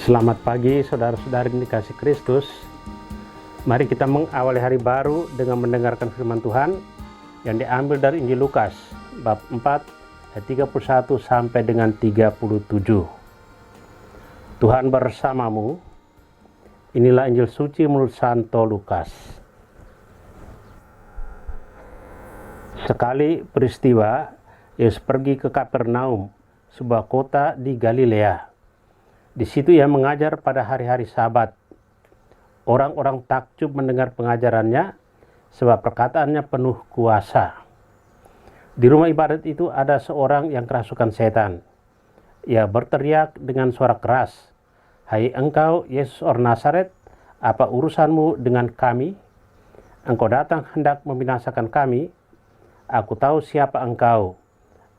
Selamat pagi saudara-saudari yang dikasih Kristus. Mari kita mengawali hari baru dengan mendengarkan firman Tuhan yang diambil dari Injil Lukas bab 4 ayat 31 sampai dengan 37. Tuhan bersamamu. Inilah Injil suci menurut Santo Lukas. Sekali peristiwa, Yesus pergi ke Kapernaum, sebuah kota di Galilea. Di situ ia mengajar pada hari-hari Sabat. Orang-orang takjub mendengar pengajarannya, sebab perkataannya penuh kuasa. Di rumah ibadat itu ada seorang yang kerasukan setan. Ia berteriak dengan suara keras, "Hai engkau, Yesus orang Nazaret, apa urusanmu dengan kami? Engkau datang hendak membinasakan kami. Aku tahu siapa engkau.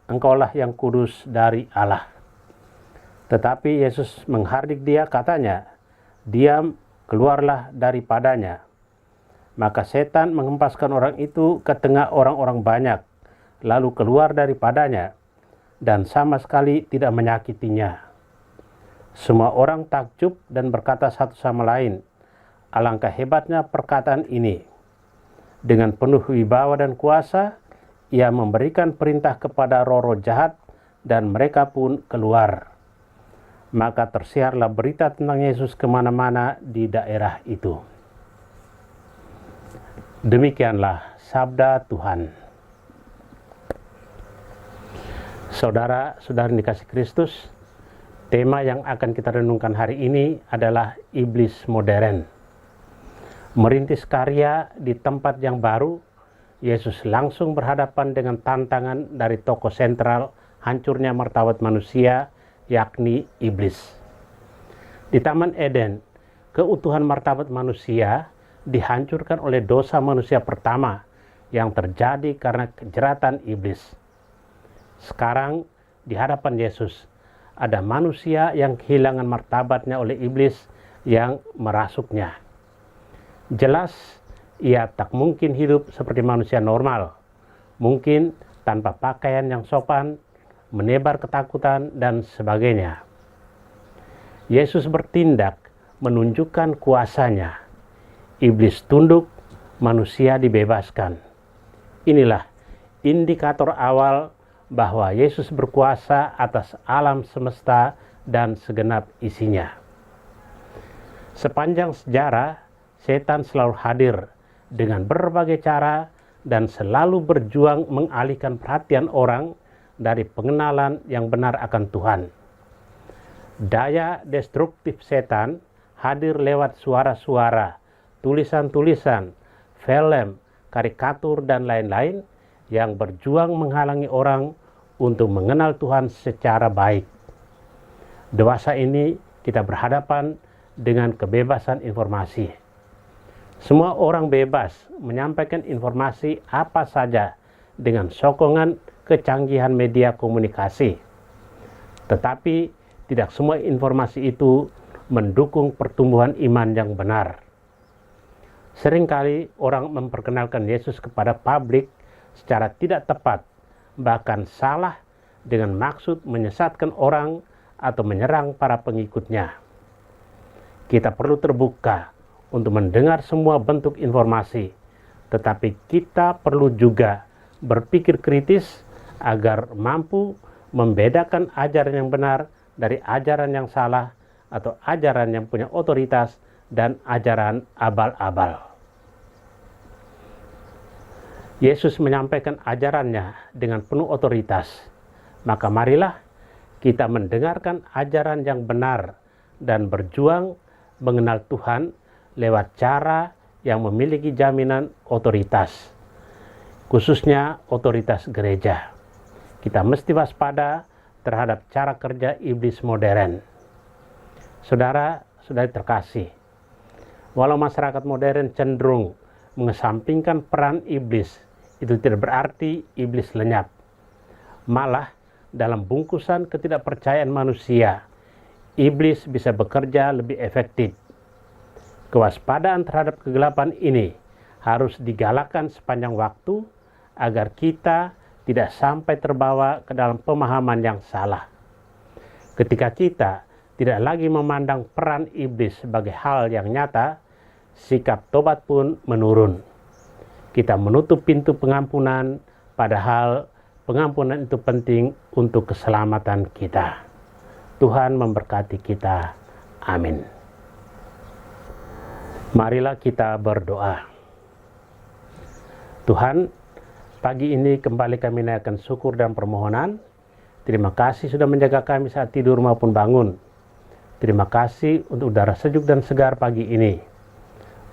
Engkaulah yang kudus dari Allah." Tetapi Yesus menghardik dia, katanya, "Diam, keluarlah daripadanya." Maka setan mengempaskan orang itu ke tengah orang-orang banyak, lalu keluar daripadanya, dan sama sekali tidak menyakitinya. Semua orang takjub dan berkata satu sama lain, "Alangkah hebatnya perkataan ini." Dengan penuh wibawa dan kuasa, ia memberikan perintah kepada roh-roh jahat, dan mereka pun keluar. Maka tersiarlah berita tentang Yesus kemana-mana di daerah itu. Demikianlah sabda Tuhan. Saudara-saudari dikasih Kristus, tema yang akan kita renungkan hari ini adalah iblis modern. Merintis karya di tempat yang baru, Yesus langsung berhadapan dengan tantangan dari tokoh sentral hancurnya martabat manusia, yakni iblis. Di Taman Eden, keutuhan martabat manusia dihancurkan oleh dosa manusia pertama yang terjadi karena kejeratan iblis. Sekarang, di hadapan Yesus, ada manusia yang kehilangan martabatnya oleh iblis yang merasuknya. Jelas, ia tak mungkin hidup seperti manusia normal, mungkin tanpa pakaian yang sopan, menebar ketakutan, dan sebagainya. Yesus bertindak menunjukkan kuasanya. Iblis tunduk, manusia dibebaskan. Inilah indikator awal bahwa Yesus berkuasa atas alam semesta dan segenap isinya. Sepanjang sejarah, setan selalu hadir dengan berbagai cara dan selalu berjuang mengalihkan perhatian orang dari pengenalan yang benar akan Tuhan. Daya destruktif setan hadir lewat suara-suara, tulisan-tulisan, film, karikatur, dan lain-lain yang berjuang menghalangi orang untuk mengenal Tuhan secara baik. Dewasa ini kita berhadapan dengan kebebasan informasi. Semua orang bebas menyampaikan informasi apa saja dengan sokongan kecanggihan media komunikasi. Tetapi tidak semua informasi itu mendukung pertumbuhan iman yang benar. Seringkali orang memperkenalkan Yesus kepada publik secara tidak tepat, bahkan salah dengan maksud menyesatkan orang atau menyerang para pengikutnya. Kita perlu terbuka untuk mendengar semua bentuk informasi, tetapi kita perlu juga berpikir kritis agar mampu membedakan ajaran yang benar dari ajaran yang salah atau ajaran yang punya otoritas dan ajaran abal-abal. Yesus menyampaikan ajarannya dengan penuh otoritas. Maka marilah kita mendengarkan ajaran yang benar dan berjuang mengenal Tuhan lewat cara yang memiliki jaminan otoritas, khususnya otoritas gereja. Kita mesti waspada terhadap cara kerja iblis modern. Saudara-saudari terkasih, walau masyarakat modern cenderung mengesampingkan peran iblis, itu tidak berarti iblis lenyap. Malah, dalam bungkusan ketidakpercayaan manusia, iblis bisa bekerja lebih efektif. Kewaspadaan terhadap kegelapan ini harus digalakkan sepanjang waktu agar kita tidak sampai terbawa ke dalam pemahaman yang salah. Ketika kita tidak lagi memandang peran iblis sebagai hal yang nyata, sikap tobat pun menurun. Kita menutup pintu pengampunan, padahal pengampunan itu penting untuk keselamatan kita. Tuhan memberkati kita. Amin. Marilah kita berdoa. Tuhan, pagi ini kembali kami naikkan syukur dan permohonan. Terima kasih sudah menjaga kami saat tidur maupun bangun. Terima kasih untuk udara sejuk dan segar pagi ini.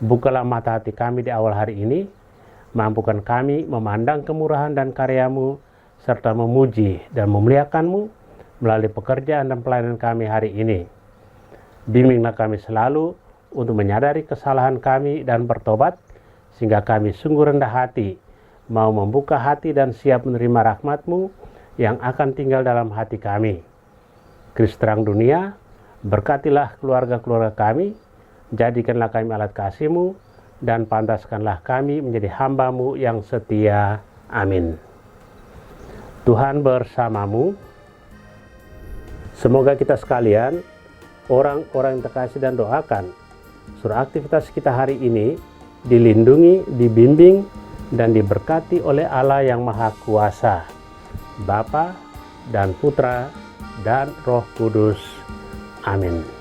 Bukalah mata hati kami di awal hari ini, mampukan kami memandang kemurahan dan karya-Mu, serta memuji dan memuliakan-Mu melalui pekerjaan dan pelayanan kami hari ini. Bimbinglah kami selalu untuk menyadari kesalahan kami dan bertobat, sehingga kami sungguh rendah hati, mau membuka hati dan siap menerima rahmat-Mu yang akan tinggal dalam hati kami. Kristus terang dunia, berkatilah keluarga-keluarga kami, jadikanlah kami alat kasih-Mu, dan pantaskanlah kami menjadi hamba-Mu yang setia. Amin. Tuhan bersamamu. Semoga kita sekalian, orang-orang yang terkasih dan doakan, seluruh aktivitas kita hari ini dilindungi, dibimbing, dan diberkati oleh Allah yang Maha Kuasa, Bapa dan Putra dan Roh Kudus. Amin.